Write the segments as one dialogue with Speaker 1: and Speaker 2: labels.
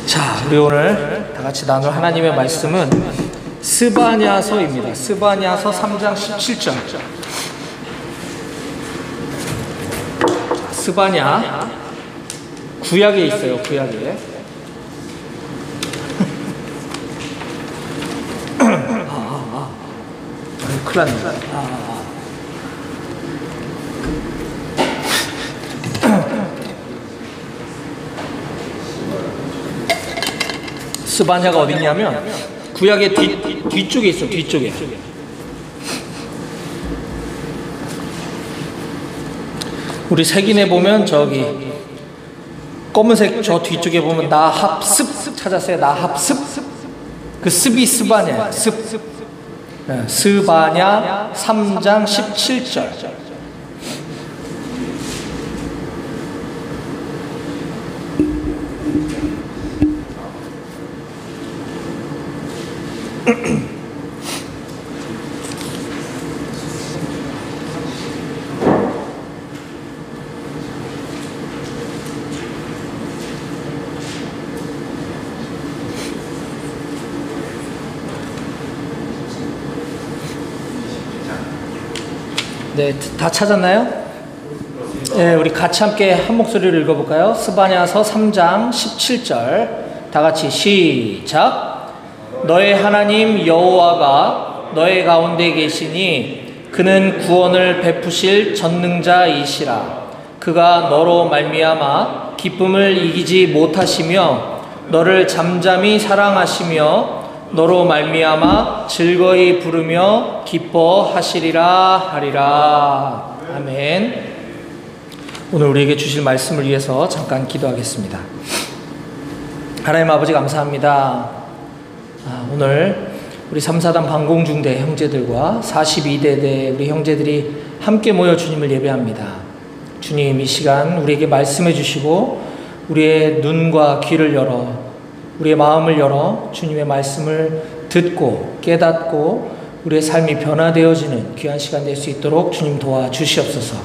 Speaker 1: 자, 우리 오늘 다 같이 나눌 하나님의 말씀은 스바냐서입니다. 스바냐서 3장 17절. 스바냐 구약에 있어요. 구약에. 큰일 났네. 스바냐가 어디 있냐면 구약의 뒤쪽에 있어. 뒤쪽에. 우리 색인에 보면 저기 검은색 저 뒤쪽에 보면 나합습 찾았어요. 나합습. 그 습이 스바냐. 습. 스바냐 3장 17절. 네, 다 찾았나요? 네, 우리 같이 함께 한 목소리를 읽어볼까요? 스바냐서 3장 17절. 다 같이 시작. 너의 하나님 여호와가 너의 가운데 계시니 그는 구원을 베푸실 전능자이시라. 그가 너로 말미암아 기쁨을 이기지 못하시며 너를 잠잠히 사랑하시며 너로 말미암아 즐거이 부르며 기뻐하시리라 하리라. 아멘. 오늘 우리에게 주실 말씀을 위해서 잠깐 기도하겠습니다. 하나님 아버지 감사합니다. 오늘 우리 3사단 방공중대 형제들과 42대대 우리 형제들이 함께 모여 주님을 예배합니다. 주님, 이 시간 우리에게 말씀해 주시고 우리의 눈과 귀를 열어 우리의 마음을 열어 주님의 말씀을 듣고 깨닫고 우리의 삶이 변화되어지는 귀한 시간 될 수 있도록 주님 도와주시옵소서.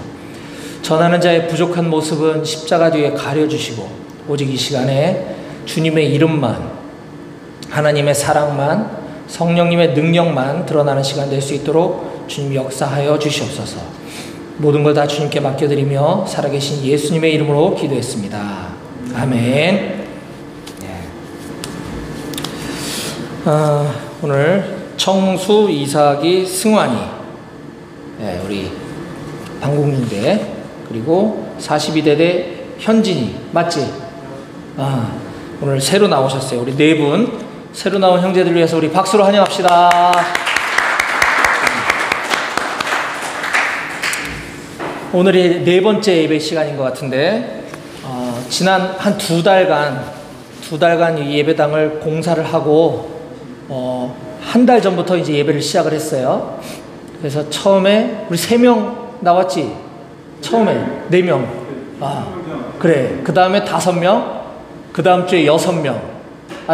Speaker 1: 전하는 자의 부족한 모습은 십자가 뒤에 가려주시고 오직 이 시간에 주님의 이름만, 하나님의 사랑만, 성령님의 능력만 드러나는 시간 될 수 있도록 주님 역사하여 주시옵소서. 모든 걸 다 주님께 맡겨드리며 살아계신 예수님의 이름으로 기도했습니다. 아멘. 오늘 청수, 이삭이, 승환이, 우리 방공중대, 그리고 42대대 현진이, 맞지? 오늘 새로 나오셨어요. 우리 네 분 새로 나온 형제들 위해서 우리 박수로 환영합시다. 오늘이 네 번째 예배 시간인 것 같은데, 지난 한 두 달간 이 예배당을 공사를 하고 한 달 전부터 이제 예배를 시작을 했어요. 그래서 처음에 우리 3명 나왔지? 처음에 4명. 그래. 그 다음에 5명. 그 다음 주에 6명.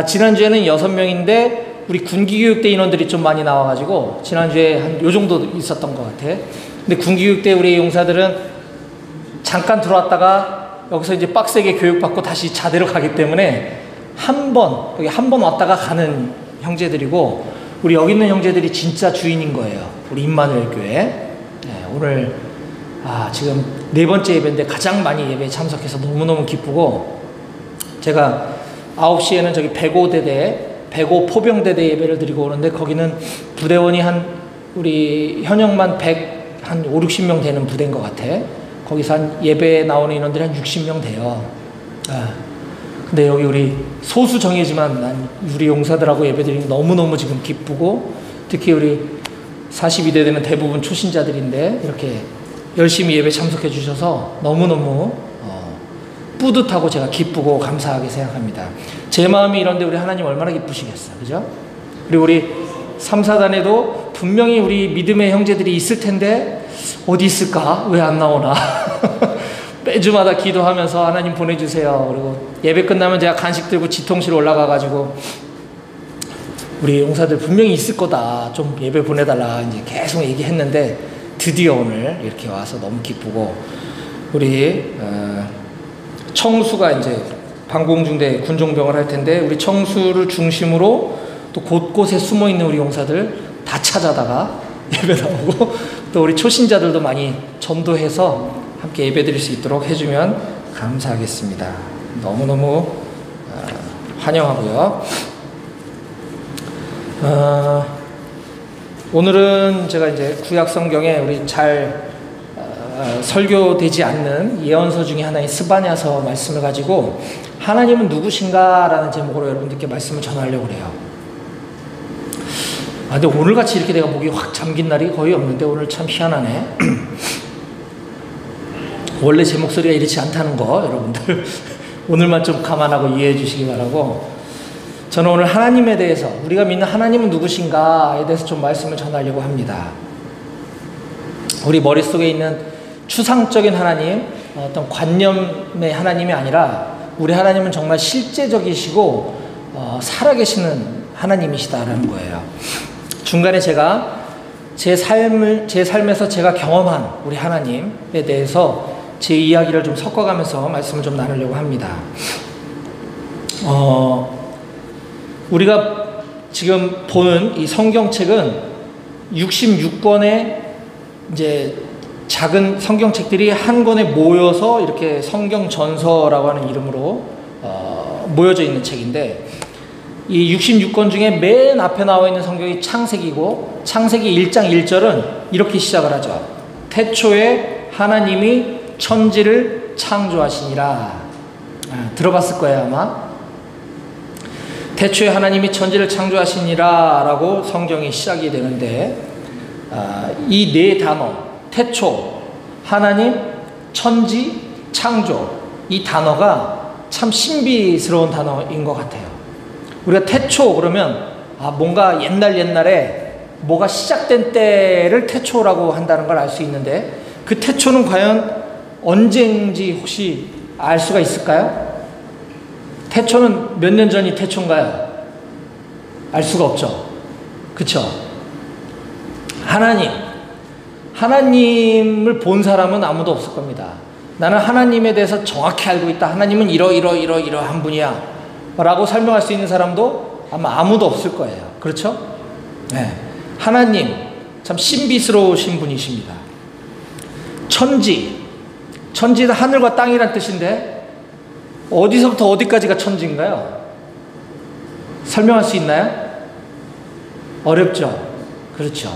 Speaker 1: 지난주에는 6명인데 우리 군기교육대 인원들이 좀 많이 나와가지고 지난주에 한 요 정도 있었던 것 같아. 근데 군기교육대 우리 용사들은 잠깐 들어왔다가 여기서 이제 빡세게 교육받고 다시 자대로 가기 때문에 여기 한 번 왔다가 가는 형제들이고, 우리 여기 있는 형제들이 진짜 주인인 거예요. 우리 임마누엘 교회. 오늘 지금 네 번째 예배인데 가장 많이 예배에 참석해서 너무너무 기쁘고, 제가 9시에는 저기 105 포병대대 예배를 드리고 오는데 거기는 부대원이 우리 현역만 100, 5, 60명 되는 부대인 것 같아. 거기서 예배에 나오는 인원들이 한 60명 돼요. 근데 여기 우리 소수 정예지만 난 우리 용사들하고 예배드리는 게 너무너무 지금 기쁘고, 특히 우리 42대대는 대부분 초신자들인데 이렇게 열심히 예배 참석해 주셔서 너무너무 뿌듯하고 제가 기쁘고 감사하게 생각합니다. 제 마음이 이런데 우리 하나님 얼마나 기쁘시겠어, 그죠? 그리고 우리 3사단에도 분명히 우리 믿음의 형제들이 있을 텐데 어디 있을까? 왜 안 나오나? 매주마다 기도하면서 하나님 보내주세요. 그리고 예배 끝나면 제가 간식 들고 지통실 올라가가지고 우리 용사들 분명히 있을 거다, 좀 예배 보내달라 이제 계속 얘기했는데 드디어 오늘 이렇게 와서 너무 기쁘고, 우리 청수가 이제 방공중대 군종병을 할 텐데 우리 청수를 중심으로 또 곳곳에 숨어 있는 우리 용사들 다 찾아다가 예배 나오고 또 우리 초신자들도 많이 전도해서 함께 예배 드릴 수 있도록 해주면 감사하겠습니다. 너무너무 환영하고요. 오늘은 제가 이제 구약 성경에 우리 잘 설교되지 않는 예언서 중에 하나인 스바냐서 말씀을 가지고 하나님은 누구신가 라는 제목으로 여러분들께 말씀을 전하려고 해요. 근데 오늘같이 이렇게 내가 목이 확 잠긴 날이 거의 없는데 오늘 참 희한하네. 원래 제 목소리가 이렇지 않다는 거 여러분들 오늘만 좀 감안하고 이해해 주시기 바라고, 저는 오늘 하나님에 대해서, 우리가 믿는 하나님은 누구신가에 대해서 좀 말씀을 전하려고 합니다. 우리 머릿속에 있는 추상적인 하나님, 어떤 관념의 하나님이 아니라 우리 하나님은 정말 실제적이시고 살아계시는 하나님이시다라는 거예요. 중간에 제가 제 삶에서 제가 경험한 우리 하나님에 대해서 제 이야기를 좀 섞어가면서 말씀을 좀 나누려고 합니다. 우리가 지금 보는 이 성경책은 66권의 이제 작은 성경책들이 한 권에 모여서 이렇게 성경전서라고 하는 이름으로 모여져 있는 책인데, 이 66권 중에 맨 앞에 나와 있는 성경이 창세기고, 창세기 1장 1절은 이렇게 시작을 하죠. 태초에 하나님이 천지를 창조하시니라. 들어봤을 거예요 아마. 태초에 하나님이 천지를 창조하시니라 라고 성경이 시작이 되는데, 이 네 단어, 태초, 하나님, 천지, 창조, 이 단어가 참 신비스러운 단어인 것 같아요. 우리가 태초 그러면 뭔가 옛날에 뭐가 시작된 때를 태초라고 한다는 걸 알 수 있는데, 그 태초는 과연 언제인지 혹시 알 수가 있을까요? 태초는 몇 년 전이 태초인가요? 알 수가 없죠. 그쵸? 하나님을 본 사람은 아무도 없을 겁니다. 나는 하나님에 대해서 정확히 알고 있다. 하나님은 이러한 분이야 라고 설명할 수 있는 사람도 아마 아무도 없을 거예요. 그렇죠? 네. 하나님 참 신비스러우신 분이십니다. 천지는 하늘과 땅이란 뜻인데 어디서부터 어디까지가 천지인가요? 설명할 수 있나요? 어렵죠? 그렇죠.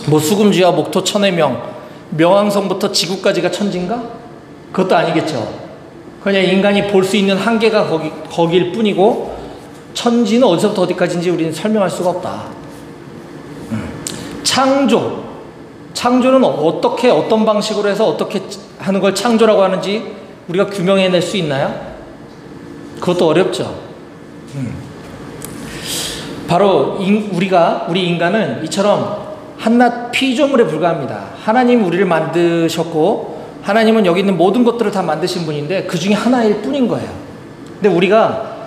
Speaker 1: 뭐 수금지와 목토 천해명, 명왕성부터 지구까지가 천지인가? 그것도 아니겠죠. 그냥 인간이 볼 수 있는 한계가 거기일 뿐이고, 천지는 어디서부터 어디까지인지 우리는 설명할 수가 없다. 창조는 어떻게, 어떤 방식으로 해서 어떻게 하는 걸 창조라고 하는지 우리가 규명해낼 수 있나요? 그것도 어렵죠. 바로 우리 인간은 이처럼 한낱 피조물에 불과합니다. 하나님이 우리를 만드셨고, 하나님은 여기 있는 모든 것들을 다 만드신 분인데 그 중에 하나일 뿐인 거예요. 근데 우리가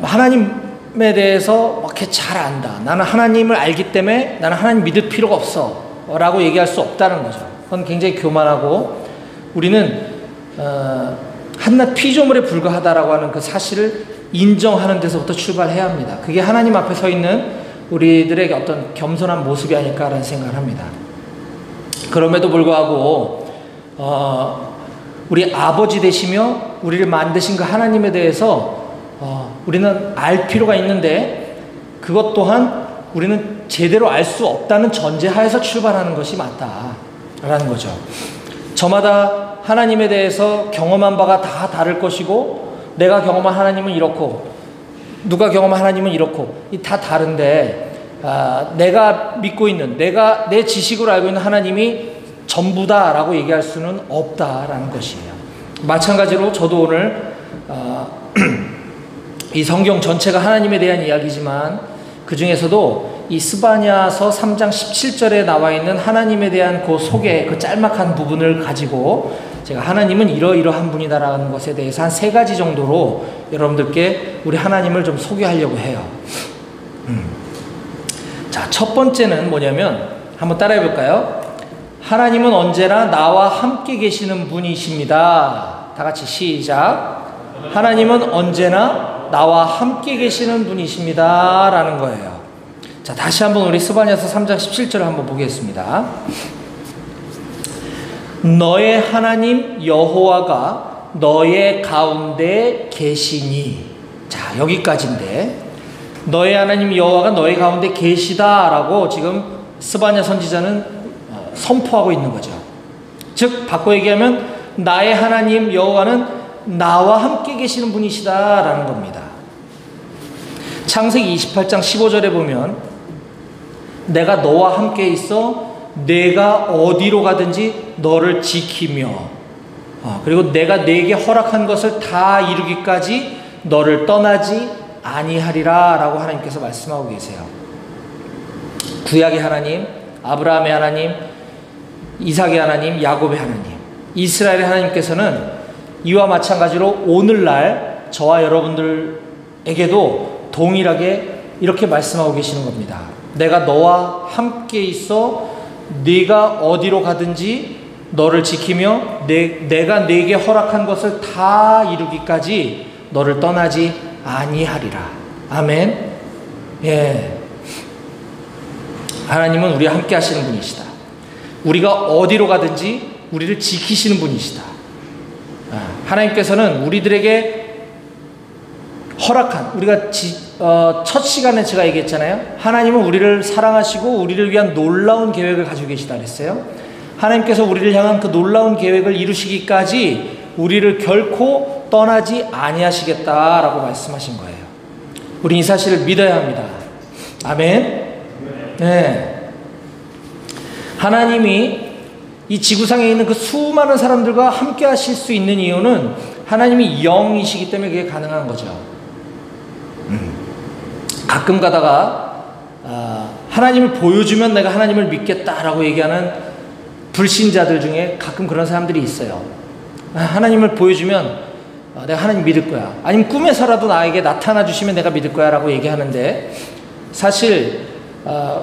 Speaker 1: 하나님에 대해서 이렇게 잘 안다, 나는 하나님을 알기 때문에 나는 하나님 믿을 필요가 없어 라고 얘기할 수 없다는 거죠. 그건 굉장히 교만하고, 우리는 한낱 피조물에 불과하다라고 하는 그 사실을 인정하는 데서부터 출발해야 합니다. 그게 하나님 앞에 서 있는 우리들에게 어떤 겸손한 모습이 아닐까라는 생각을 합니다. 그럼에도 불구하고 우리 아버지 되시며 우리를 만드신 그 하나님에 대해서 우리는 알 필요가 있는데, 그것 또한 우리는 제대로 알 수 없다는 전제하에서 출발하는 것이 맞다라는 거죠. 저마다 하나님에 대해서 경험한 바가 다 다를 것이고, 내가 경험한 하나님은 이렇고 누가 경험한 하나님은 이렇고 다 다른데, 내가 믿고 있는, 내 지식으로 알고 있는 하나님이 전부다라고 얘기할 수는 없다라는 것이에요. 마찬가지로 저도 오늘 이 성경 전체가 하나님에 대한 이야기지만 그 중에서도 이 스바냐서 3장 17절에 나와 있는 하나님에 대한 그 소개, 그 짤막한 부분을 가지고 제가 하나님은 이러이러한 분이다라는 것에 대해서 한 3가지 정도로 여러분들께 우리 하나님을 좀 소개하려고 해요. 자, 첫 번째는 뭐냐면 한번 따라해 볼까요? 하나님은 언제나 나와 함께 계시는 분이십니다. 다 같이 시작. 하나님은 언제나 나와 함께 계시는 분이십니다. 라는 거예요. 자, 다시 한번 우리 스바냐서 3장 17절을 한번 보겠습니다. 너의 하나님 여호와가 너의 가운데 계시니. 자, 여기까지인데 너의 하나님 여호와가 너의 가운데 계시다라고 지금 스바냐 선지자는 선포하고 있는 거죠. 즉 바꿔 얘기하면 나의 하나님 여호와는 나와 함께 계시는 분이시다라는 겁니다. 창세기 28장 15절에 보면 내가 너와 함께 있어 내가 어디로 가든지 너를 지키며 그리고 내가 네게 허락한 것을 다 이루기까지 너를 떠나지 아니하리라 라고 하나님께서 말씀하고 계세요. 구약의 하나님, 아브라함의 하나님, 이삭의 하나님, 야곱의 하나님, 이스라엘의 하나님께서는 이와 마찬가지로 오늘날 저와 여러분들에게도 동일하게 이렇게 말씀하고 계시는 겁니다. 내가 너와 함께 있어 네가 어디로 가든지 너를 지키며 내가 네게 허락한 것을 다 이루기까지 너를 떠나지 아니하리라. 아멘. 예. 하나님은 우리와 함께 하시는 분이시다. 우리가 어디로 가든지 우리를 지키시는 분이시다. 하나님께서는 우리들에게 허락한, 우리가 첫 시간에 제가 얘기했잖아요. 하나님은 우리를 사랑하시고 우리를 위한 놀라운 계획을 가지고 계시다 그랬어요. 하나님께서 우리를 향한 그 놀라운 계획을 이루시기까지 우리를 결코 떠나지 아니하시겠다라고 말씀하신 거예요. 우린 이 사실을 믿어야 합니다. 아멘. 네. 하나님이 이 지구상에 있는 그 수많은 사람들과 함께 하실 수 있는 이유는 하나님이 영이시기 때문에 그게 가능한 거죠. 가끔 가다가 하나님을 보여주면 내가 하나님을 믿겠다라고 얘기하는 불신자들 중에 가끔 그런 사람들이 있어요. 하나님을 보여주면 내가 하나님 믿을 거야. 아니면 꿈에서라도 나에게 나타나 주시면 내가 믿을 거야 라고 얘기하는데 사실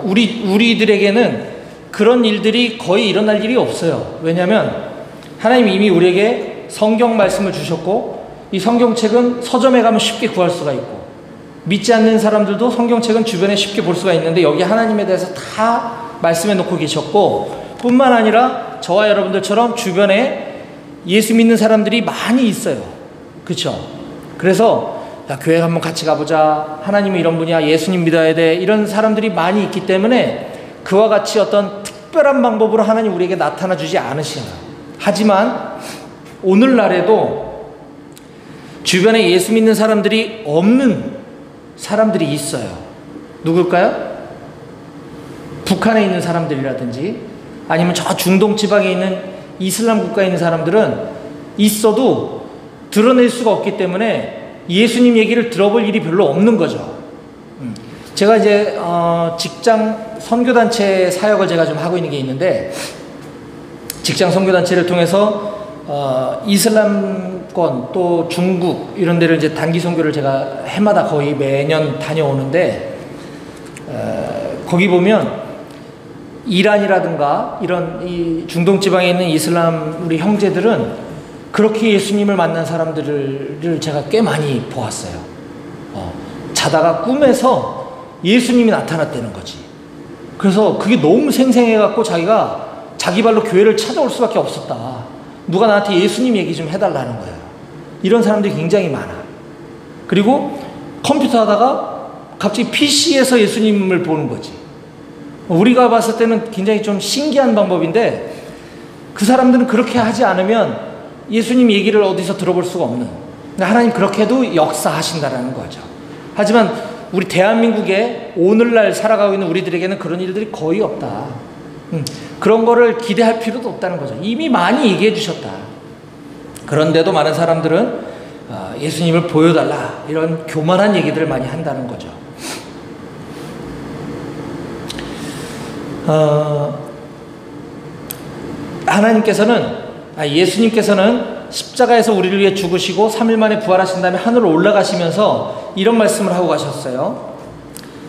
Speaker 1: 우리들에게는 그런 일들이 거의 일어날 일이 없어요. 왜냐하면 하나님이 이미 우리에게 성경 말씀을 주셨고 이 성경책은 서점에 가면 쉽게 구할 수가 있고 믿지 않는 사람들도 성경책은 주변에 쉽게 볼 수가 있는데 여기 하나님에 대해서 다 말씀해 놓고 계셨고 뿐만 아니라 저와 여러분들처럼 주변에 예수 믿는 사람들이 많이 있어요. 그렇죠? 그래서 야, 교회 한번 같이 가보자. 하나님은 이런 분이야. 예수님 믿어야 돼. 이런 사람들이 많이 있기 때문에 그와 같이 어떤 특별한 방법으로 하나님 우리에게 나타나 주지 않으셔요. 하지만 오늘날에도 주변에 예수 믿는 사람들이 없는 사람들이 있어요. 누굴까요? 북한에 있는 사람들이라든지 아니면 저 중동 지방에 있는 이슬람 국가에 있는 사람들은 있어도 드러낼 수가 없기 때문에 예수님 얘기를 들어볼 일이 별로 없는 거죠. 제가 이제 직장 선교단체 사역을 제가 좀 하고 있는 게 있는데 직장 선교단체를 통해서 이슬람권 또 중국 이런 데를 이제 단기 선교를 제가 해마다 거의 매년 다녀오는데 거기 보면 이란이라든가 이런 이 중동 지방에 있는 이슬람 우리 형제들은 그렇게 예수님을 만난 사람들을 제가 꽤 많이 보았어요. 자다가 꿈에서 예수님이 나타났다는 거지. 그래서 그게 너무 생생해갖고 자기가 자기 발로 교회를 찾아올 수밖에 없었다. 누가 나한테 예수님 얘기 좀 해달라는 거예요. 이런 사람들이 굉장히 많아. 그리고 컴퓨터 하다가 갑자기 PC에서 예수님을 보는 거지. 우리가 봤을 때는 굉장히 좀 신기한 방법인데 그 사람들은 그렇게 하지 않으면 예수님 얘기를 어디서 들어볼 수가 없는, 하나님 그렇게도 역사하신다라는 거죠. 하지만 우리 대한민국에 오늘날 살아가고 있는 우리들에게는 그런 일들이 거의 없다. 그런 거를 기대할 필요도 없다는 거죠. 이미 많이 얘기해 주셨다. 그런데도 많은 사람들은 예수님을 보여달라 이런 교만한 얘기들을 많이 한다는 거죠. 예수님께서는 십자가에서 우리를 위해 죽으시고 3일 만에 부활하신 다음에 하늘로 올라가시면서 이런 말씀을 하고 가셨어요.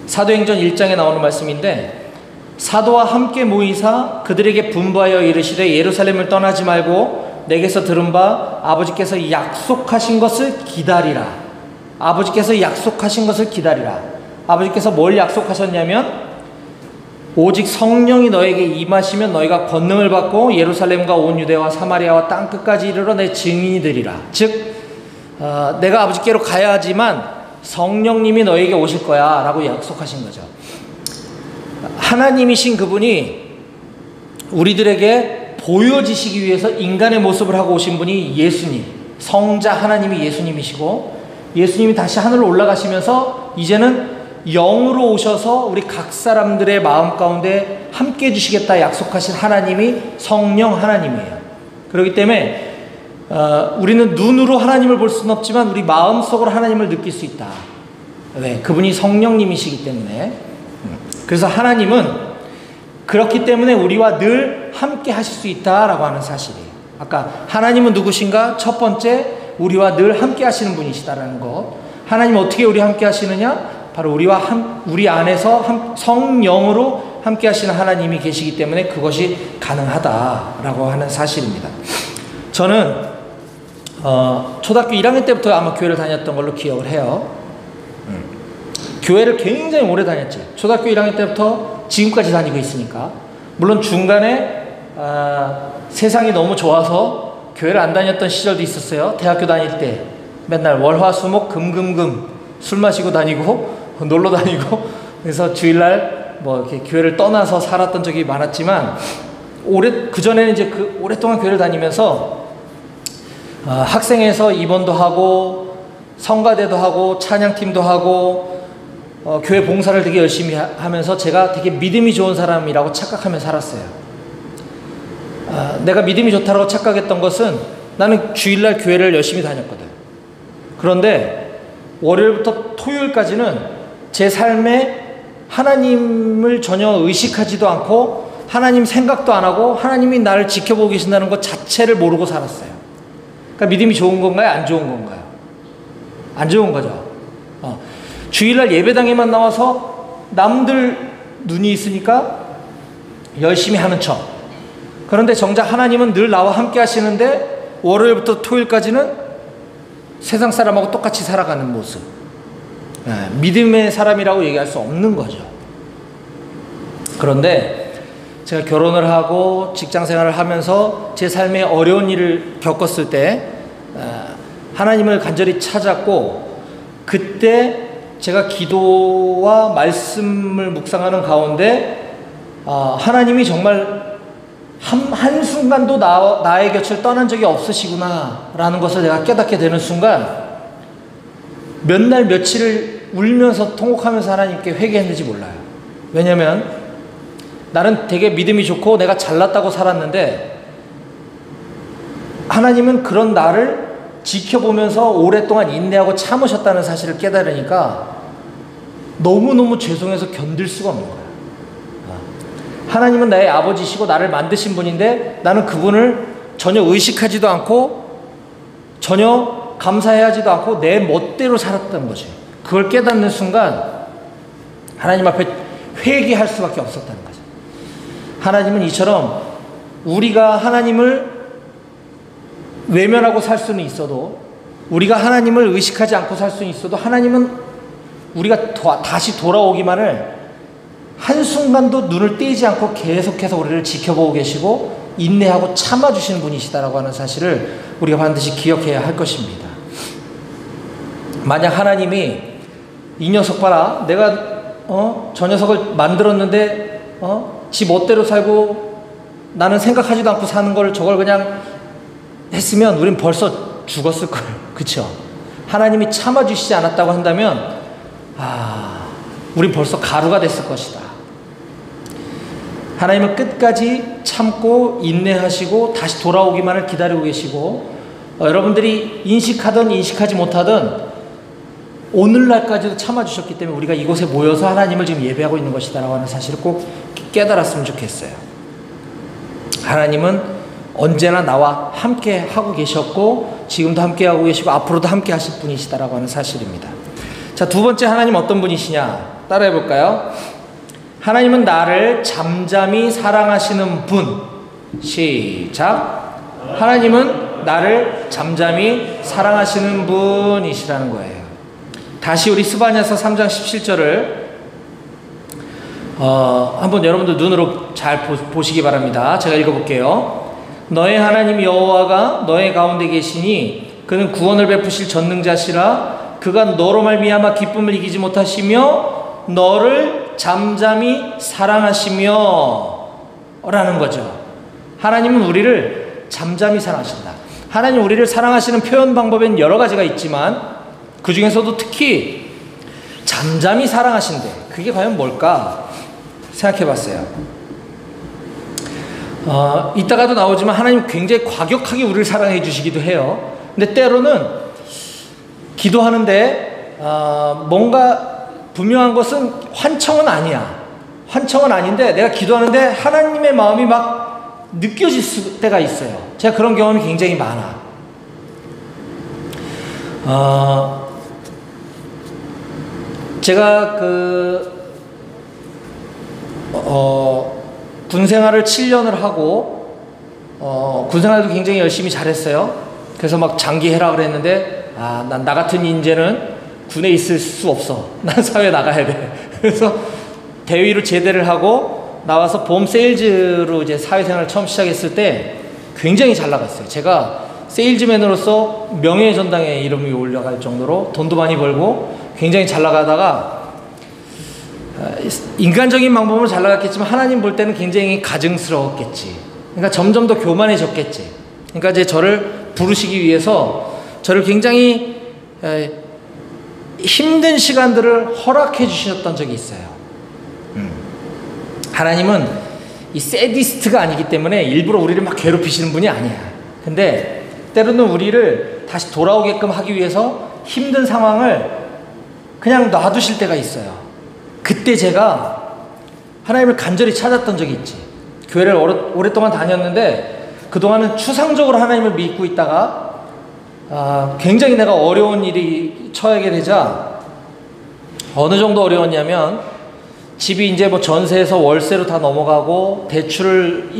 Speaker 1: 사도행전 1장에 나오는 말씀인데 사도와 함께 모이사 그들에게 분부하여 이르시되 예루살렘을 떠나지 말고 내게서 들은 바 아버지께서 약속하신 것을 기다리라. 아버지께서 약속하신 것을 기다리라. 아버지께서 뭘 약속하셨냐면 오직 성령이 너에게 임하시면 너희가 권능을 받고 예루살렘과 온 유대와 사마리아와 땅끝까지 이르러 내 증인이 되리라. 즉 내가 아버지께로 가야 하지만 성령님이 너에게 오실 거야 라고 약속하신 거죠. 하나님이신 그분이 우리들에게 보여지시기 위해서 인간의 모습을 하고 오신 분이 예수님, 성자 하나님이 예수님이시고, 예수님이 다시 하늘로 올라가시면서 이제는 영으로 오셔서 우리 각 사람들의 마음 가운데 함께 해주시겠다 약속하신 하나님이 성령 하나님이에요. 그렇기 때문에 우리는 눈으로 하나님을 볼 수는 없지만 우리 마음속으로 하나님을 느낄 수 있다. 왜? 그분이 성령님이시기 때문에. 그래서 하나님은 그렇기 때문에 우리와 늘 함께 하실 수 있다라고 하는 사실이에요. 아까 하나님은 누구신가? 첫 번째, 우리와 늘 함께 하시는 분이시다라는 것. 하나님은 어떻게 우리와 함께 하시느냐? 바로 우리 안에서 성령으로 함께 하시는 하나님이 계시기 때문에 그것이 가능하다라고 하는 사실입니다. 저는 초등학교 1학년 때부터 아마 교회를 다녔던 걸로 기억을 해요. 교회를 굉장히 오래 다녔지. 초등학교 1학년 때부터 지금까지 다니고 있으니까. 물론 중간에 세상이 너무 좋아서 교회를 안 다녔던 시절도 있었어요. 대학교 다닐 때 맨날 월화수목 금금금 술 마시고 다니고 놀러 다니고, 그래서 주일날 뭐 이렇게 교회를 떠나서 살았던 적이 많았지만, 그전에는 이제 오랫동안 교회를 다니면서 학생회에서 임원도 하고 성가대도 하고 찬양팀도 하고 교회 봉사를 되게 열심히 하면서 제가 되게 믿음이 좋은 사람이라고 착각하며 살았어요. 내가 믿음이 좋다고 착각했던 것은 나는 주일날 교회를 열심히 다녔거든. 그런데 월요일부터 토요일까지는 제 삶에 하나님을 전혀 의식하지도 않고 하나님 생각도 안 하고 하나님이 나를 지켜보고 계신다는 것 자체를 모르고 살았어요. 그러니까 믿음이 좋은 건가요? 안 좋은 건가요? 안 좋은 거죠. 주일날 예배당에만 나와서 남들 눈이 있으니까 열심히 하는 척. 그런데 정작 하나님은 늘 나와 함께 하시는데 월요일부터 토요일까지는 세상 사람하고 똑같이 살아가는 모습. 믿음의 사람이라고 얘기할 수 없는 거죠. 그런데 제가 결혼을 하고 직장 생활을 하면서 제 삶에 어려운 일을 겪었을 때 하나님을 간절히 찾았고, 그때 제가 기도와 말씀을 묵상하는 가운데 하나님이 정말 한순간도 나의 곁을 떠난 적이 없으시구나 라는 것을 내가 깨닫게 되는 순간 몇 날 며칠을 울면서 통곡하면서 하나님께 회개했는지 몰라요. 왜냐면 나는 되게 믿음이 좋고 내가 잘났다고 살았는데 하나님은 그런 나를 지켜보면서 오랫동안 인내하고 참으셨다는 사실을 깨달으니까 너무너무 죄송해서 견딜 수가 없는 거예요. 하나님은 나의 아버지시고 나를 만드신 분인데 나는 그분을 전혀 의식하지도 않고 전혀 감사해하지도 않고 내 멋대로 살았던 거지. 그걸 깨닫는 순간 하나님 앞에 회개할 수밖에 없었다는 거죠. 하나님은 이처럼 우리가 하나님을 외면하고 살 수는 있어도, 우리가 하나님을 의식하지 않고 살 수는 있어도, 하나님은 우리가 다시 돌아오기만을 한순간도 눈을 떼지 않고 계속해서 우리를 지켜보고 계시고 인내하고 참아주시는 분이시다라고 하는 사실을 우리가 반드시 기억해야 할 것입니다. 만약 하나님이 이 녀석 봐라, 내가 저 녀석을 만들었는데 지 멋대로 살고 나는 생각하지도 않고 사는 걸 저걸 그냥 했으면 우린 벌써 죽었을 거예요. 그렇죠? 하나님이 참아주시지 않았다고 한다면 우린 벌써 가루가 됐을 것이다. 하나님은 끝까지 참고 인내하시고 다시 돌아오기만을 기다리고 계시고, 여러분들이 인식하든 인식하지 못하든 오늘날까지도 참아주셨기 때문에 우리가 이곳에 모여서 하나님을 지금 예배하고 있는 것이다라고 하는 사실을 꼭 깨달았으면 좋겠어요. 하나님은 언제나 나와 함께 하고 계셨고 지금도 함께 하고 계시고 앞으로도 함께 하실 분이시다라고 하는 사실입니다. 자, 두 번째, 하나님 어떤 분이시냐 따라해 볼까요? 하나님은 나를 잠잠히 사랑하시는 분. 시작. 하나님은 나를 잠잠히 사랑하시는 분이시라는 거예요. 다시 우리 스바냐서 3장 17절을 한번 여러분들 눈으로 잘 보시기 바랍니다. 제가 읽어볼게요. 너의 하나님 여호와가 너의 가운데 계시니 그는 구원을 베푸실 전능자시라. 그가 너로 말미암아 기쁨을 이기지 못하시며 너를 잠잠히 사랑하시며 라는 거죠. 하나님은 우리를 잠잠히 사랑하신다. 하나님 우리를 사랑하시는 표현 방법엔 여러 가지가 있지만 그 중에서도 특히 잠잠히 사랑하신대. 그게 과연 뭘까 생각해 봤어요. 이따가도 나오지만 하나님 굉장히 과격하게 우리를 사랑해 주시기도 해요. 근데 때로는 기도하는데 뭔가 분명한 것은 환청은 아니야. 환청은 아닌데 내가 기도하는데 하나님의 마음이 막 느껴질 때가 있어요. 제가 그런 경험이 굉장히 많아. 제가 군 생활을 7년을 하고 군 생활도 굉장히 열심히 잘했어요. 그래서 막 장기해라 그랬는데 난 나 같은 인재는 군에 있을 수 없어. 난 사회에 나가야 돼. 그래서 대위로 제대를 하고 나와서 보험 세일즈로 이제 사회생활을 처음 시작했을 때 굉장히 잘 나갔어요. 제가 세일즈맨으로서 명예의 전당에 이름이 올라갈 정도로 돈도 많이 벌고 굉장히 잘 나가다가 인간적인 방법으로 잘 나갔겠지만 하나님 볼 때는 굉장히 가증스러웠겠지. 그러니까 점점 더 교만해졌겠지. 그러니까 이제 저를 부르시기 위해서 저를 굉장히 힘든 시간들을 허락해 주셨던 적이 있어요. 하나님은 이 세디스트가 아니기 때문에 일부러 우리를 막 괴롭히시는 분이 아니야. 근데 때로는 우리를 다시 돌아오게끔 하기 위해서 힘든 상황을 그냥 놔두실 때가 있어요. 그때 제가 하나님을 간절히 찾았던 적이 있지. 교회를 오랫동안 다녔는데 그동안은 추상적으로 하나님을 믿고 있다가 굉장히 내가 어려운 일이 처하게 되자 어느 정도 어려웠냐면 집이 이제 뭐 전세에서 월세로 다 넘어가고 대출을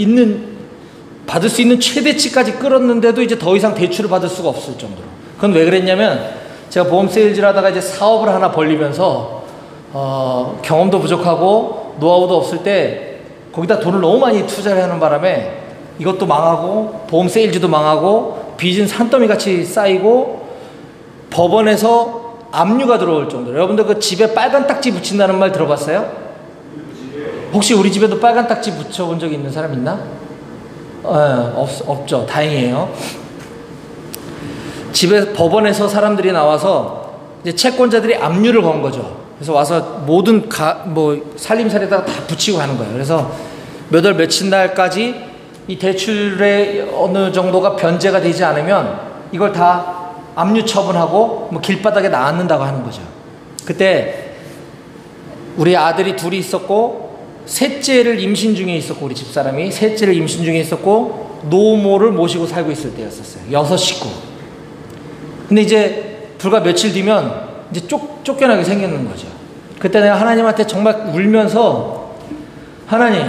Speaker 1: 받을 수 있는 최대치까지 끌었는데도 이제 더 이상 대출을 받을 수가 없을 정도로. 그건 왜 그랬냐면 제가 보험 세일즈를 하다가 이제 사업을 하나 벌리면서 경험도 부족하고 노하우도 없을 때 거기다 돈을 너무 많이 투자를 하는 바람에 이것도 망하고 보험 세일즈도 망하고 빚은 산더미 같이 쌓이고 법원에서 압류가 들어올 정도로. 여러분들 그 집에 빨간 딱지 붙인다는 말 들어봤어요? 혹시 우리 집에도 빨간 딱지 붙여본 적 있는 사람 있나? 없죠. 다행이에요. 집에 법원에서 사람들이 나와서 이제 채권자들이 압류를 건 거죠. 그래서 와서 모든 살림살이에다가 다 붙이고 가는 거예요. 그래서 몇 월 며칠 날까지 이 대출의 어느 정도가 변제가 되지 않으면 이걸 다 압류 처분하고 뭐 길바닥에 놔놓는다고 하는 거죠. 그때 우리 아들이 둘이 있었고 셋째를 임신 중에 있었고 우리 집사람이 셋째를 임신 중에 있었고 노모를 모시고 살고 있을 때였었어요. 6식구. 근데 이제 불과 며칠 뒤면 이제 쫓겨나게 생겼는 거죠. 그때 내가 하나님한테 정말 울면서 하나님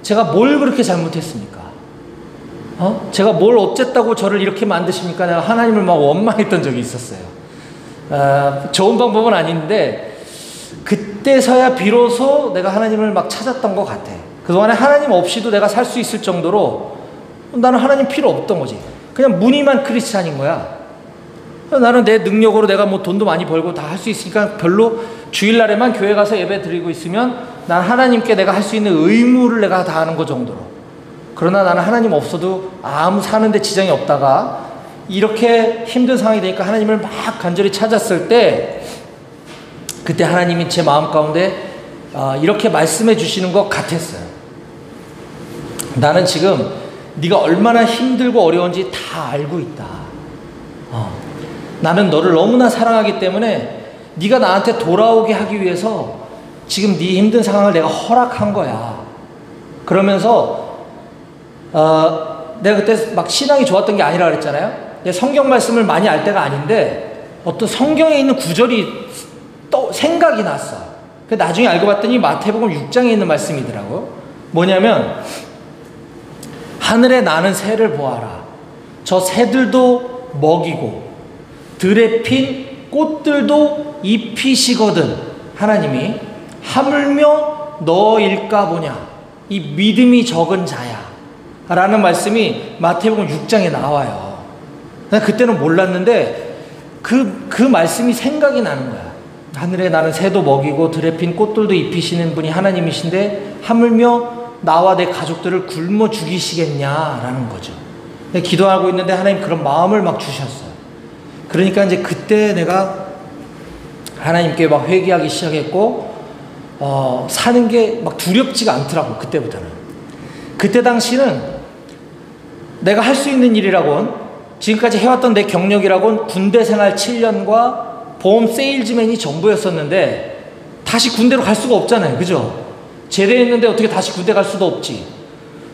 Speaker 1: 제가 뭘 그렇게 잘못했습니까? 제가 뭘 어쨌다고 저를 이렇게 만드십니까? 내가 하나님을 막 원망했던 적이 있었어요. 좋은 방법은 아닌데 그때서야 비로소 내가 하나님을 막 찾았던 것 같아. 그동안에 하나님 없이도 내가 살 수 있을 정도로 나는 하나님 필요 없던 거지. 그냥 무늬만 크리스찬인 거야. 나는 내 능력으로 내가 뭐 돈도 많이 벌고 다 할 수 있으니까 별로 주일날에만 교회 가서 예배 드리고 있으면 난 하나님께 내가 할 수 있는 의무를 내가 다 하는 거 정도로. 그러나 나는 하나님 없어도 아무 사는데 지장이 없다가 이렇게 힘든 상황이 되니까 하나님을 막 간절히 찾았을 때 그때 하나님이 제 마음 가운데 이렇게 말씀해 주시는 것 같았어요. 나는 지금 네가 얼마나 힘들고 어려운지 다 알고 있다. 나는 너를 너무나 사랑하기 때문에 네가 나한테 돌아오게 하기 위해서 지금 네 힘든 상황을 내가 허락한 거야. 그러면서 내가 그때 막 신앙이 좋았던 게 아니라 그랬잖아요. 성경 말씀을 많이 알 때가 아닌데 어떤 성경에 있는 구절이 또 생각이 났어. 나중에 알고 봤더니 마태복음 6장에 있는 말씀이더라고요. 뭐냐면 하늘에 나는 새를 보아라. 저 새들도 먹이고 들에 핀 꽃들도 입히시거든. 하나님이 하물며 너일까 보냐, 이 믿음이 적은 자야 라는 말씀이 마태복음 6장에 나와요. 난 그때는 몰랐는데 그 말씀이 생각이 나는 거야. 하늘에 나는 새도 먹이고 들에 핀 꽃들도 입히시는 분이 하나님이신데 하물며 나와 내 가족들을 굶어 죽이시겠냐라는 거죠. 기도하고 있는데 하나님 그런 마음을 막 주셨어요. 그러니까 이제 그때 내가 하나님께 막 회개하기 시작했고, 사는 게 막 두렵지가 않더라고, 그때부터는. 그때 당시는 내가 할 수 있는 일이라곤, 지금까지 해왔던 내 경력이라곤 군대 생활 7년과 보험 세일즈맨이 전부였었는데, 다시 군대로 갈 수가 없잖아요. 그죠? 제대했는데 어떻게 다시 군대 갈 수도 없지.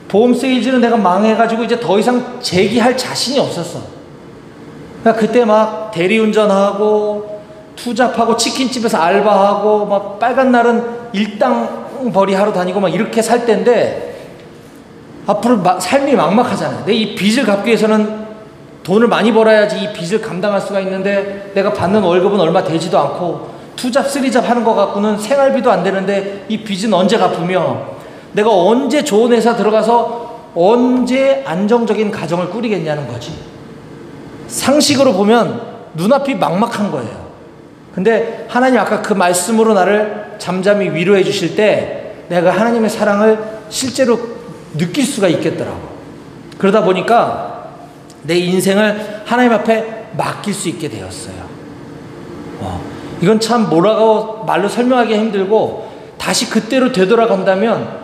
Speaker 1: 보험 세일즈는 내가 망해가지고 이제 더 이상 재기할 자신이 없었어. 그러니까 그때 막 대리운전하고 투잡하고 치킨집에서 알바하고 막 빨간 날은 일당벌이 하러 다니고 막 이렇게 살 때인데, 앞으로 삶이 막막하잖아요. 내 이 빚을 갚기 위해서는 돈을 많이 벌어야지 이 빚을 감당할 수가 있는데, 내가 받는 월급은 얼마 되지도 않고 투잡 쓰리잡 하는 거 갖고는 생활비도 안 되는데 이 빚은 언제 갚으며 내가 언제 좋은 회사 들어가서 언제 안정적인 가정을 꾸리겠냐는 거지. 상식으로 보면 눈앞이 막막한 거예요. 근데 하나님 아까 그 말씀으로 나를 잠잠히 위로해 주실 때 내가 하나님의 사랑을 실제로 느낄 수가 있겠더라고. 그러다 보니까 내 인생을 하나님 앞에 맡길 수 있게 되었어요. 이건 참 뭐라고 말로 설명하기 힘들고, 다시 그때로 되돌아간다면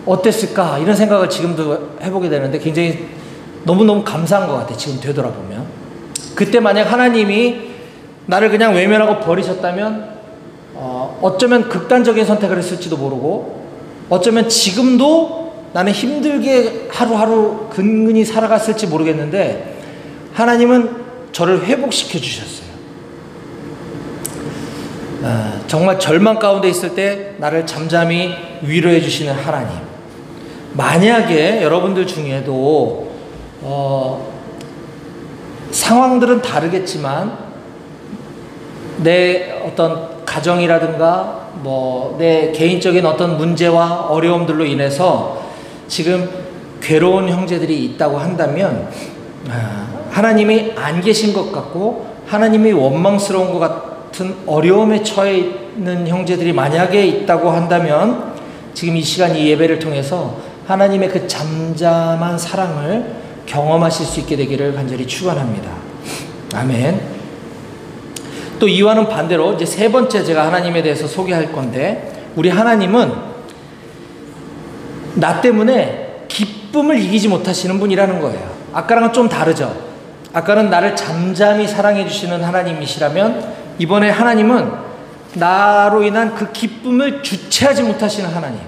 Speaker 1: 어땠을까 이런 생각을 지금도 해보게 되는데, 굉장히 너무너무 감사한 것 같아요. 지금 되돌아보면. 그때 만약 하나님이 나를 그냥 외면하고 버리셨다면 어쩌면 극단적인 선택을 했을지도 모르고, 어쩌면 지금도 나는 힘들게 하루하루 근근히 살아갔을지 모르겠는데, 하나님은 저를 회복시켜 주셨어요. 정말 절망 가운데 있을 때 나를 잠잠히 위로해 주시는 하나님. 만약에 여러분들 중에도 상황들은 다르겠지만 내 어떤 가정이라든가 내 개인적인 어떤 문제와 어려움들로 인해서 지금 괴로운 형제들이 있다고 한다면, 하나님이 안 계신 것 같고 하나님이 원망스러운 것 같은 어려움에 처해 있는 형제들이 만약에 있다고 한다면, 지금 이 시간 이 예배를 통해서 하나님의 그 잠잠한 사랑을 경험하실 수 있게 되기를 간절히 축원합니다. 아멘. 또 이와는 반대로 이제 세 번째 제가 하나님에 대해서 소개할 건데, 우리 하나님은 나 때문에 기쁨을 이기지 못하시는 분이라는 거예요. 아까랑은 좀 다르죠. 아까는 나를 잠잠히 사랑해 주시는 하나님이시라면, 이번에 하나님은 나로 인한 그 기쁨을 주체하지 못하시는 하나님.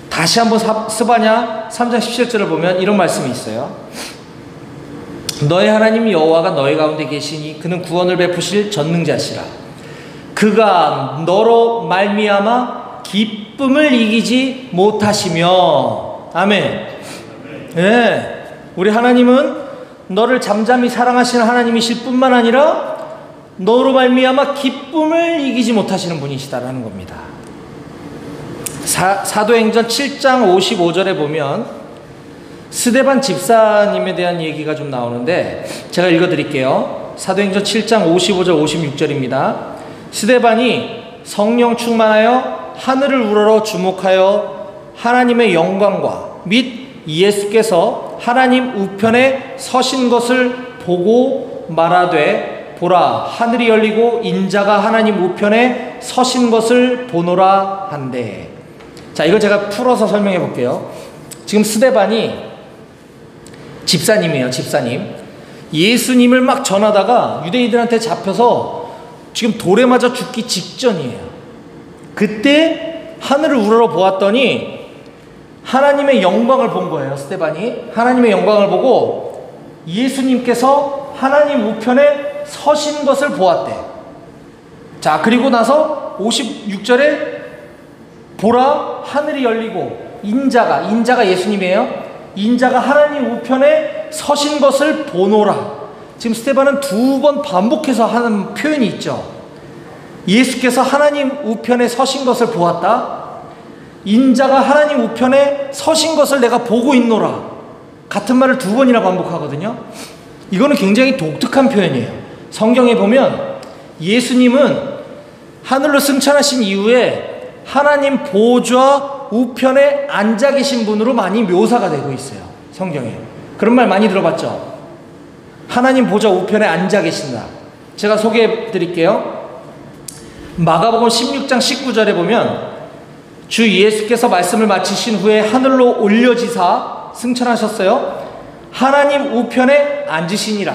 Speaker 1: 다시 한번 스바냐 3장 17절을 보면 이런 말씀이 있어요. 너의 하나님 여호와가 너희 가운데 계시니 그는 구원을 베푸실 전능자시라. 그가 너로 말미암아 기쁨을 이기지 못하시며. 아멘. 네. 우리 하나님은 너를 잠잠히 사랑하시는 하나님이실 뿐만 아니라 너로 말미암아 기쁨을 이기지 못하시는 분이시다라는 겁니다. 사도행전 7장 55절에 보면 스데반 집사님에 대한 얘기가 좀 나오는데, 제가 읽어드릴게요. 사도행전 7장 55절 56절입니다. 스데반이 성령 충만하여 하늘을 우러러 주목하여 하나님의 영광과 및 예수께서 하나님 우편에 서신 것을 보고 말하되, 보라 하늘이 열리고 인자가 하나님 우편에 서신 것을 보노라 한대. 자, 이걸 제가 풀어서 설명해 볼게요. 지금 스데반이 집사님이에요. 집사님. 예수님을 막 전하다가 유대인들한테 잡혀서 지금 돌에 맞아 죽기 직전이에요. 그때 하늘을 우러러 보았더니 하나님의 영광을 본 거예요. 스데반이 하나님의 영광을 보고 예수님께서 하나님 우편에 서신 것을 보았대. 자, 그리고 나서 56절에 보라 하늘이 열리고 인자가 예수님이에요. 인자가 하나님 우편에 서신 것을 보노라. 지금 스데반은 2번 반복해서 하는 표현이 있죠. 예수께서 하나님 우편에 서신 것을 보았다. 인자가 하나님 우편에 서신 것을 내가 보고 있노라. 같은 말을 2번이나 반복하거든요. 이거는 굉장히 독특한 표현이에요. 성경에 보면 예수님은 하늘로 승천하신 이후에 하나님 보좌 우편에 앉아 계신 분으로 많이 묘사가 되고 있어요. 성경에. 그런 말 많이 들어봤죠? 하나님 보좌 우편에 앉아 계신다. 제가 소개해 드릴게요. 마가복음 16장 19절에 보면 주 예수께서 말씀을 마치신 후에 하늘로 올려지사 승천하셨어요. 하나님 우편에 앉으시니라.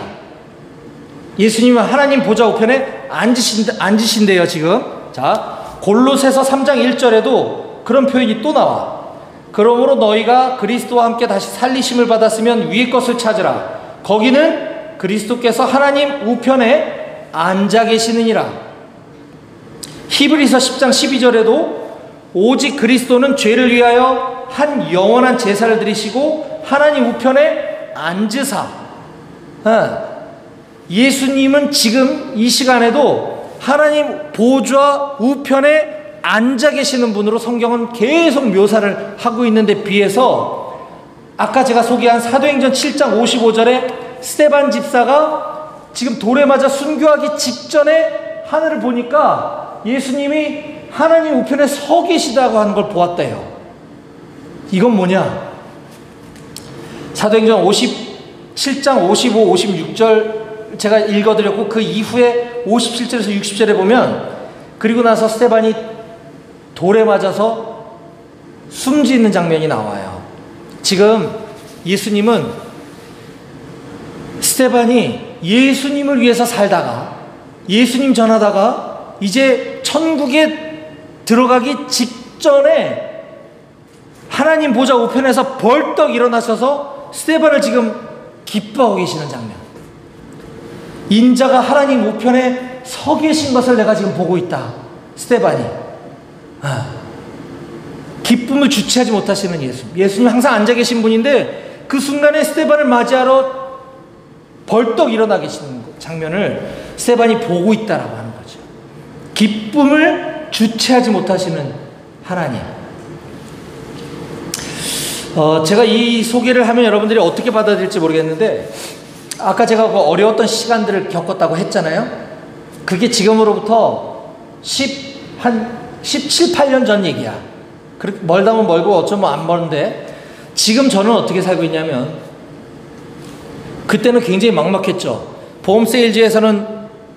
Speaker 1: 예수님은 하나님 보좌 우편에 앉으신대요 지금. 자, 골로새서 3장 1절에도 그런 표현이 또 나와. 그러므로 너희가 그리스도와 함께 다시 살리심을 받았으면 위의 것을 찾으라. 거기는 그리스도께서 하나님 우편에 앉아 계시느니라. 히브리서 10장 12절에도 오직 그리스도는 죄를 위하여 한 영원한 제사를 드리시고 하나님 우편에 앉으사. 예수님은 지금 이 시간에도 하나님 보좌 우편에 앉아 계시는 분으로 성경은 계속 묘사를 하고 있는데 비해서 아까 제가 소개한 사도행전 7장 55절에 스데반 집사가 지금 돌에 맞아 순교하기 직전에 하늘을 보니까 예수님이 하나님 우편에 서 계시다고 하는 걸 보았대요. 이건 뭐냐? 사도행전 57장 55, 56절 제가 읽어드렸고 그 이후에 57절에서 60절에 보면 그리고 나서 스데반이 돌에 맞아서 숨지는 장면이 나와요. 지금 예수님은 스데반이 예수님을 위해서 살다가 예수님 전하다가 이제 천국에 들어가기 직전에 하나님 보좌 우편에서 벌떡 일어나셔서 스데반을 지금 기뻐하고 계시는 장면. 인자가 하나님 우편에 서 계신 것을 내가 지금 보고 있다. 스데반이. 기쁨을 주체하지 못하시는 예수님 항상 앉아 계신 분인데 그 순간에 스데반을 맞이하러 벌떡 일어나 계시는 장면을 스데반이 보고 있다라고 하는 거죠. 기쁨을 주체하지 못하시는 하나님. 제가 이 소개를 하면 여러분들이 어떻게 받아들일지 모르겠는데 아까 제가 그 어려웠던 시간들을 겪었다고 했잖아요. 그게 지금으로부터 17, 8년 전 얘기야. 그렇게 멀다면 멀고 어쩌면 안 멀는데 지금 저는 어떻게 살고 있냐면 그때는 굉장히 막막했죠. 보험 세일즈에서는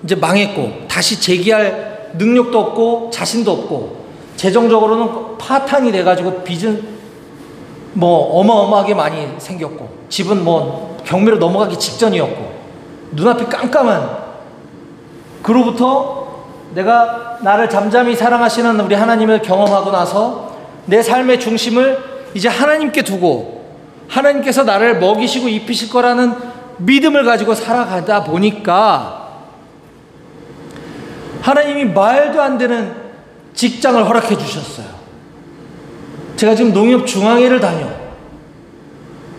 Speaker 1: 이제 망했고 다시 재기할 능력도 없고 자신도 없고 재정적으로는 파탄이 돼가지고 빚은 뭐 어마어마하게 많이 생겼고 집은 뭐 경매로 넘어가기 직전이었고 눈앞이 깜깜한 그로부터 내가 나를 잠잠히 사랑하시는 우리 하나님을 경험하고 나서 내 삶의 중심을 이제 하나님께 두고 하나님께서 나를 먹이시고 입히실 거라는 믿음을 가지고 살아가다 보니까 하나님이 말도 안 되는 직장을 허락해 주셨어요. 제가 지금 농협중앙회를 다녀.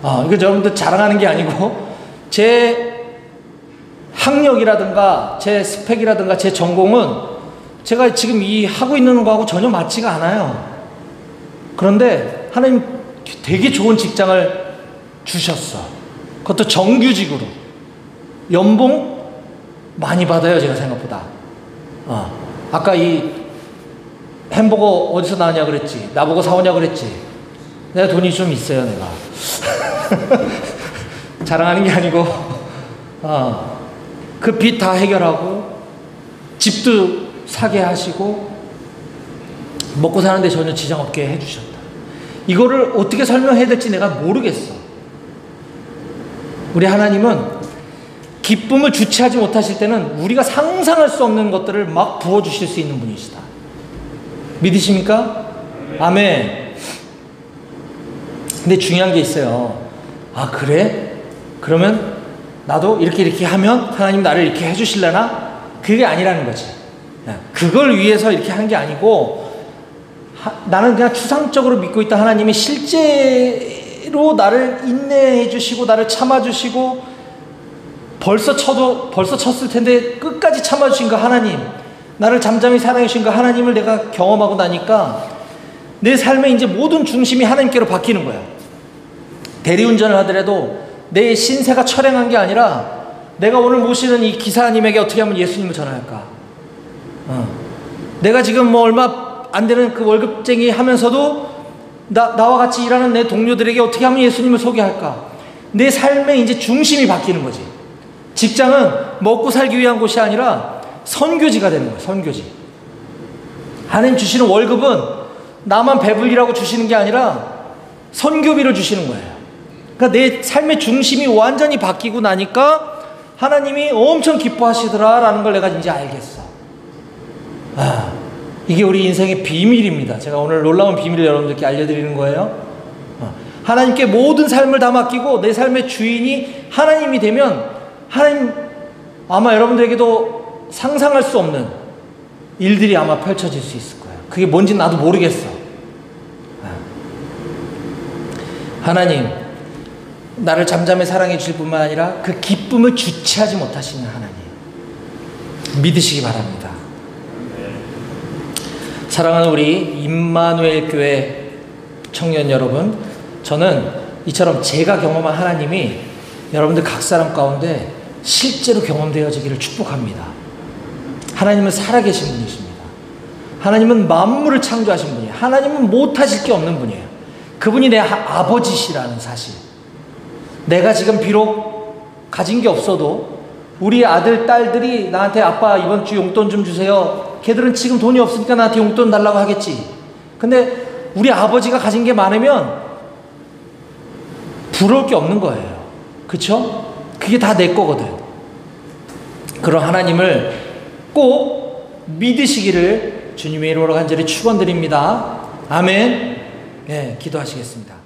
Speaker 1: 이거 여러분들 자랑하는 게 아니고 제 학력이라든가 제 스펙이라든가 제 전공은 제가 지금 이 하고 있는 거하고 전혀 맞지가 않아요. 그런데 하나님 되게 좋은 직장을 주셨어. 그것도 정규직으로. 연봉 많이 받아요, 제가 생각보다. 아까 이 햄버거 어디서 나왔냐 그랬지. 나보고 사오냐 그랬지. 내가 돈이 좀 있어요, 내가. 자랑하는 게 아니고, 그 빚 다 해결하고, 집도 사게 하시고, 먹고 사는데 전혀 지장 없게 해주셨다. 이거를 어떻게 설명해야 될지 내가 모르겠어. 우리 하나님은 기쁨을 주체하지 못하실 때는 우리가 상상할 수 없는 것들을 막 부어주실 수 있는 분이시다. 믿으십니까? 아멘. 근데 중요한 게 있어요. 그래? 그러면 나도 이렇게 하면 하나님 나를 이렇게 해주실려나? 그게 아니라는 거지. 그걸 위해서 이렇게 한 게 아니고 나는 그냥 추상적으로 믿고 있다. 하나님이 실제는 그대로 나를 인내해 주시고 나를 참아 주시고 벌써 쳤을 텐데 끝까지 참아 주신 그 하나님, 나를 잠잠히 사랑해 주신 그 하나님을 내가 경험하고 나니까 내 삶의 이제 모든 중심이 하나님께로 바뀌는 거야. 대리운전을 하더라도 내 신세가 철행한 게 아니라 내가 오늘 모시는 이 기사님에게 어떻게 하면 예수님을 전할까? 내가 지금 뭐 얼마 안 되는 그 월급쟁이 하면서도 나와 같이 일하는 내 동료들에게 어떻게 하면 예수님을 소개할까? 내 삶의 이제 중심이 바뀌는 거지. 직장은 먹고 살기 위한 곳이 아니라 선교지가 되는 거야. 선교지. 하나님 주시는 월급은 나만 배불리라고 주시는 게 아니라 선교비를 주시는 거예요. 그러니까 내 삶의 중심이 완전히 바뀌고 나니까 하나님이 엄청 기뻐하시더라라는 걸 내가 이제 알겠어. 이게 우리 인생의 비밀입니다. 제가 오늘 놀라운 비밀을 여러분들께 알려드리는 거예요. 하나님께 모든 삶을 다 맡기고 내 삶의 주인이 하나님이 되면 하나님 아마 여러분들에게도 상상할 수 없는 일들이 아마 펼쳐질 수 있을 거예요. 그게 뭔지 나도 모르겠어. 하나님, 나를 잠잠히 사랑해 주실 뿐만 아니라 그 기쁨을 주체하지 못하시는 하나님, 믿으시기 바랍니다. 사랑하는 우리 임마누엘 교회 청년 여러분, 저는 이처럼 제가 경험한 하나님이 여러분들 각 사람 가운데 실제로 경험되어지기를 축복합니다. 하나님은 살아계신 분이십니다. 하나님은 만물을 창조하신 분이에요. 하나님은 못하실 게 없는 분이에요. 그분이 내 아버지시라는 사실. 내가 지금 비록 가진 게 없어도 우리 아들, 딸들이 나한테 아빠 이번 주 용돈 좀 주세요. 걔들은 지금 돈이 없으니까 나한테 용돈 달라고 하겠지. 근데 우리 아버지가 가진 게 많으면 부러울 게 없는 거예요. 그쵸? 그게 다 내 거거든. 그런 하나님을 꼭 믿으시기를 주님의 이름으로 간절히 축원드립니다. 아멘. 네, 기도하시겠습니다.